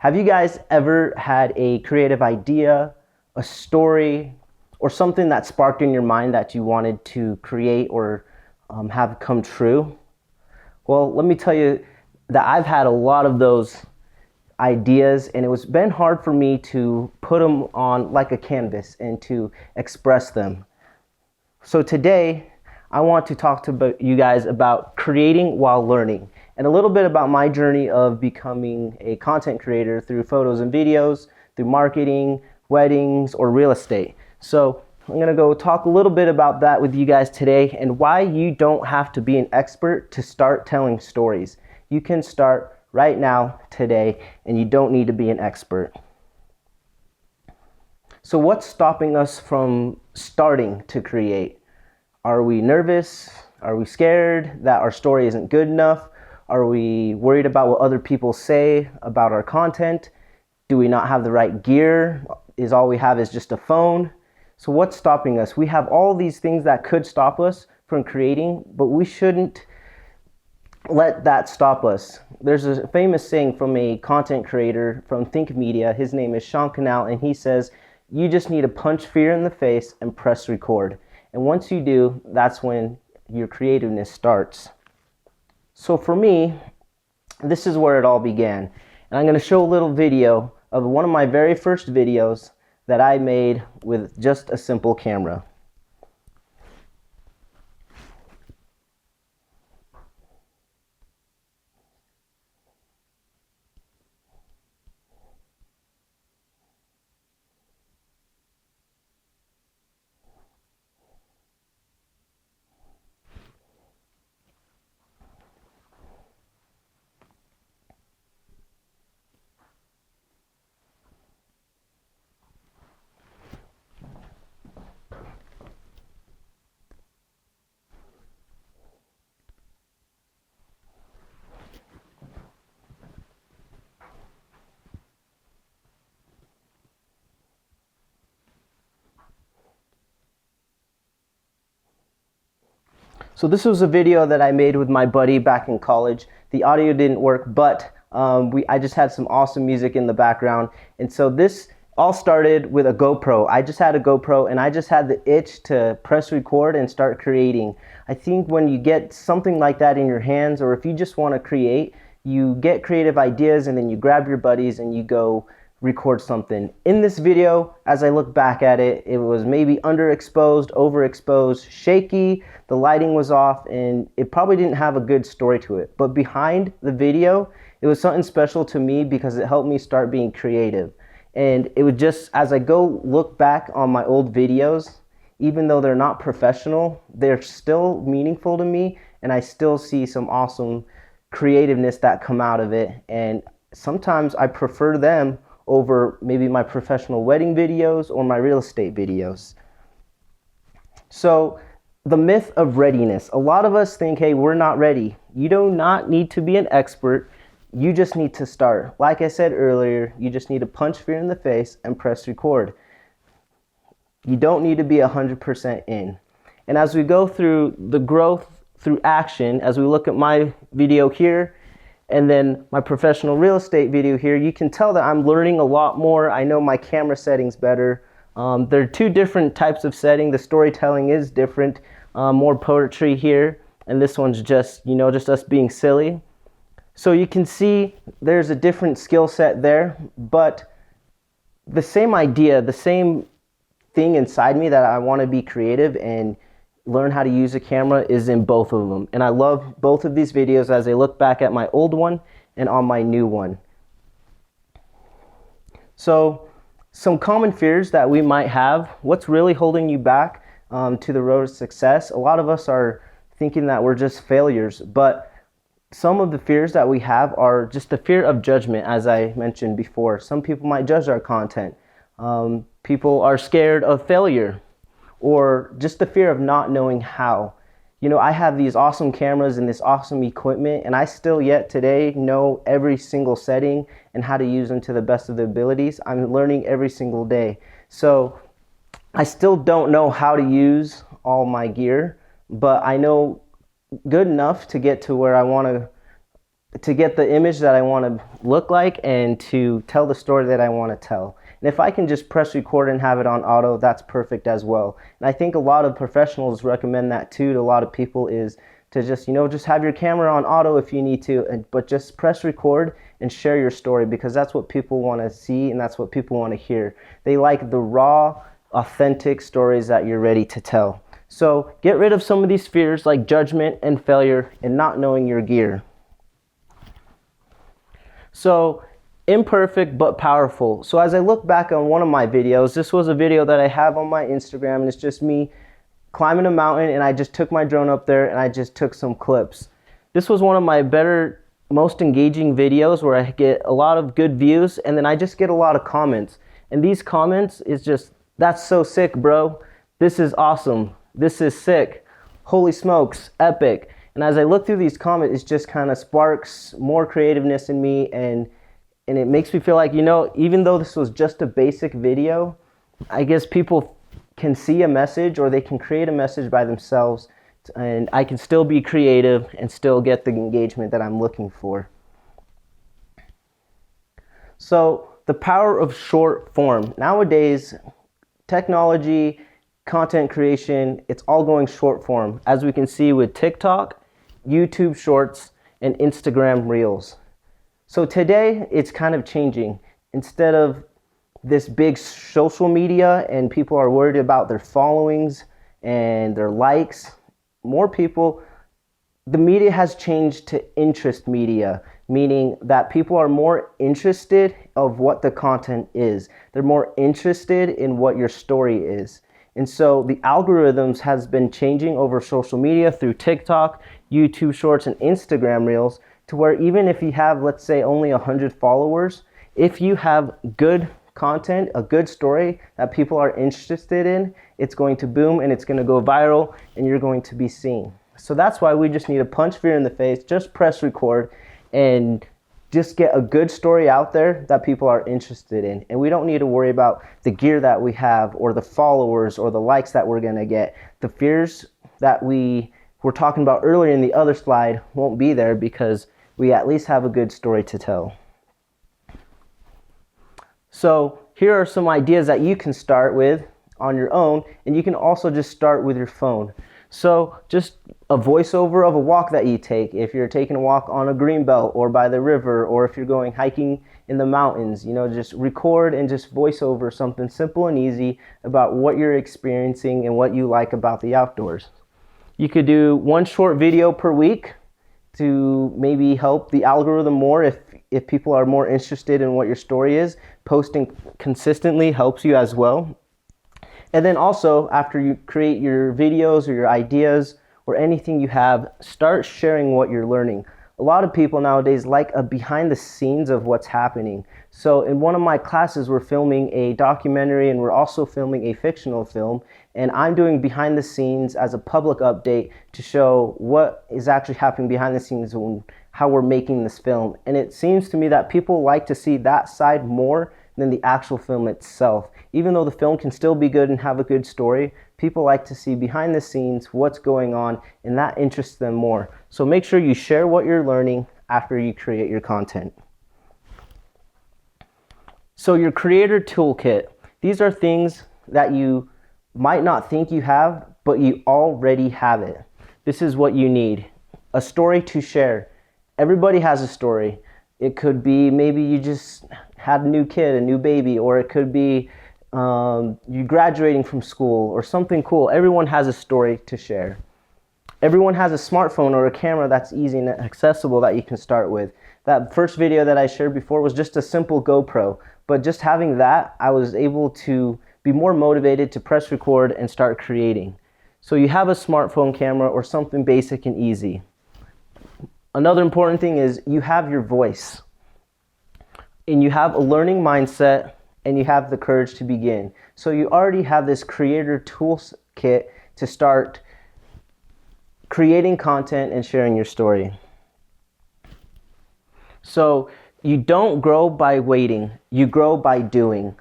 Have you guys ever had a creative idea, a story, or something that sparked in your mind that you wanted to create or have come true? Well, let me tell you that I've had a lot of those ideas, and it was been hard for me to put them on like a canvas and to express them. So today, I want to talk to you guys about creating while learning and a little bit about my journey of becoming a content creator through photos and videos, through marketing, weddings, or real estate. So I'm going to go talk a little bit about that with you guys today and why you don't have to be an expert to start telling stories. You can start right now, today, and you don't need to be an expert. So what's stopping us from starting to create? Are we nervous? Are we scared that our story isn't good enough? Are we worried about what other people say about our content? Do we not have the right gear? Is all we have is just a phone? So what's stopping us? We have all these things that could stop us from creating, but we shouldn't let that stop us. There's a famous saying from a content creator from Think Media. His name is Sean Cannell, and he says, you just need to punch fear in the face and press record. And once you do, that's when your creativeness starts. So for me, this is where it all began. And I'm going to show a little video of one of my very first videos that I made with just a simple camera. So this was a video that I made with my buddy back in college. The audio didn't work, but I just had some awesome music in the background. And so this all started with a GoPro. I just had a GoPro and I just had the itch to press record and start creating. I think when you get something like that in your hands, or if you just want to create, you get creative ideas and then you grab your buddies and you go record something. In this video, as I look back at it, it was maybe underexposed, overexposed, shaky, the lighting was off, and it probably didn't have a good story to it. But behind the video, it was something special to me because it helped me start being creative. And it would just, as I go look back on my old videos, even though they're not professional, they're still meaningful to me, and I still see some awesome creativeness that come out of it. And sometimes I prefer them over maybe my professional wedding videos or my real estate videos. So the myth of readiness. A lot of us think, hey, we're not ready. You do not need to be an expert. You just need to start. Like I said earlier, you just need to punch fear in the face and press record. You don't need to be 100% in. And as we go through the growth through action, as we look at my video here, and then my professional real estate video here, you can tell that I'm learning a lot more. I know my camera settings better. There are two different types of setting. The storytelling is different, more poetry here, and this one's just, just us being silly. So you can see there's a different skill set there, but the same idea, the same thing inside me that I want to be creative and learn how to use a camera is in both of them. And I love both of these videos as I look back at my old one and on my new one. So some common fears that we might have. What's really holding you back to the road to success? A lot of us are thinking that we're just failures, but some of the fears that we have are just the fear of judgment, as I mentioned before. Some people might judge our content. People are scared of failure, or just the fear of not knowing how. I have these awesome cameras and this awesome equipment, and I still yet today know every single setting and how to use them to the best of their abilities. I'm learning every single day. So I still don't know how to use all my gear, but I know good enough to get to where I want to to get the image that I want to look like and to tell the story that I want to tell. And if I can just press record and have it on auto, that's perfect as well. And I think a lot of professionals recommend that too to a lot of people, is to just, just have your camera on auto if you need to, but just press record and share your story, because that's what people want to see and that's what people want to hear. They like the raw, authentic stories that you're ready to tell. So get rid of some of these fears like judgment and failure and not knowing your gear. So imperfect but powerful. So as I look back on one of my videos, this was a video that I have on my Instagram, and it's just me climbing a mountain, and I just took my drone up there and I just took some clips. This was one of my better, most engaging videos where I get a lot of good views, and then I just get a lot of comments. And these comments is just, "That's so sick, bro. This is awesome. This is sick. Holy smokes, epic." And as I look through these comments, it just kind of sparks more creativeness in me, and it makes me feel like, even though this was just a basic video, I guess people can see a message, or they can create a message by themselves, and I can still be creative and still get the engagement that I'm looking for. So the power of short form. Nowadays, technology, content creation, it's all going short form, as we can see with TikTok, YouTube Shorts, and Instagram Reels. So today, it's kind of changing. Instead of this big social media and people are worried about their followings and their likes, more people, the media has changed to interest media, meaning that people are more interested of what the content is. They're more interested in what your story is. And so the algorithms has been changing over social media through TikTok, YouTube Shorts, and Instagram Reels, to where even if you have, let's say, only 100 followers, if you have good content, a good story that people are interested in, it's going to boom and it's going to go viral and you're going to be seen. So that's why we just need to punch fear in the face, just press record, and just get a good story out there that people are interested in. And we don't need to worry about the gear that we have or the followers or the likes that we're going to get. The fears that we were talking about earlier in the other slide won't be there, because we at least have a good story to tell. So here are some ideas that you can start with on your own, and you can also just start with your phone. So just a voiceover of a walk that you take. If you're taking a walk on a greenbelt or by the river, or if you're going hiking in the mountains, just record and just voice over something simple and easy about what you're experiencing and what you like about the outdoors. You could do one short video per week to maybe help the algorithm more if people are more interested in what your story is. Posting consistently helps you as well. And then also, after you create your videos or your ideas or anything you have, start sharing what you're learning. A lot of people nowadays like a behind the scenes of what's happening. So in one of my classes, we're filming a documentary and we're also filming a fictional film. And I'm doing behind the scenes as a public update to show what is actually happening behind the scenes and how we're making this film. And it seems to me that people like to see that side more than the actual film itself. Even though the film can still be good and have a good story, people like to see behind the scenes what's going on, and that interests them more. So make sure you share what you're learning after you create your content. So your creator toolkit. These are things that you might not think you have, but you already have it. This is what you need. A story to share. Everybody has a story. It could be maybe you just had a new kid, a new baby, or it could be you graduating from school or something cool. Everyone has a story to share. Everyone has a smartphone or a camera that's easy and accessible that you can start with. That first video that I shared before was just a simple GoPro, but just having that, I was able to be more motivated to press record and start creating. So you have a smartphone camera or something basic and easy. Another important thing is you have your voice, and you have a learning mindset, and you have the courage to begin. So you already have this creator toolkit to start creating content and sharing your story. So you don't grow by waiting, you grow by doing.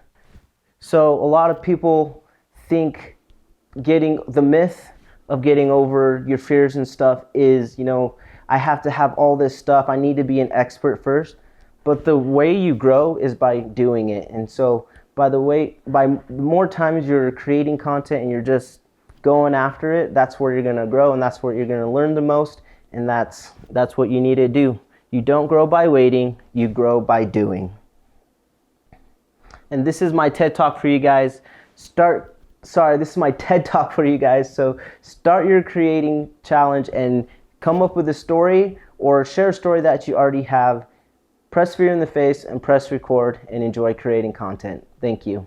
So a lot of people think the myth of getting over your fears and stuff is, I have to have all this stuff. I need to be an expert first. But the way you grow is by doing it. And so by the more times you're creating content and you're just going after it, that's where you're going to grow, and that's where you're going to learn the most, and that's what you need to do. You don't grow by waiting, you grow by doing. And this is my TED Talk for you guys. This is my TED Talk for you guys. So start your creating challenge and come up with a story or share a story that you already have. Press fear in the face and press record and enjoy creating content. Thank you.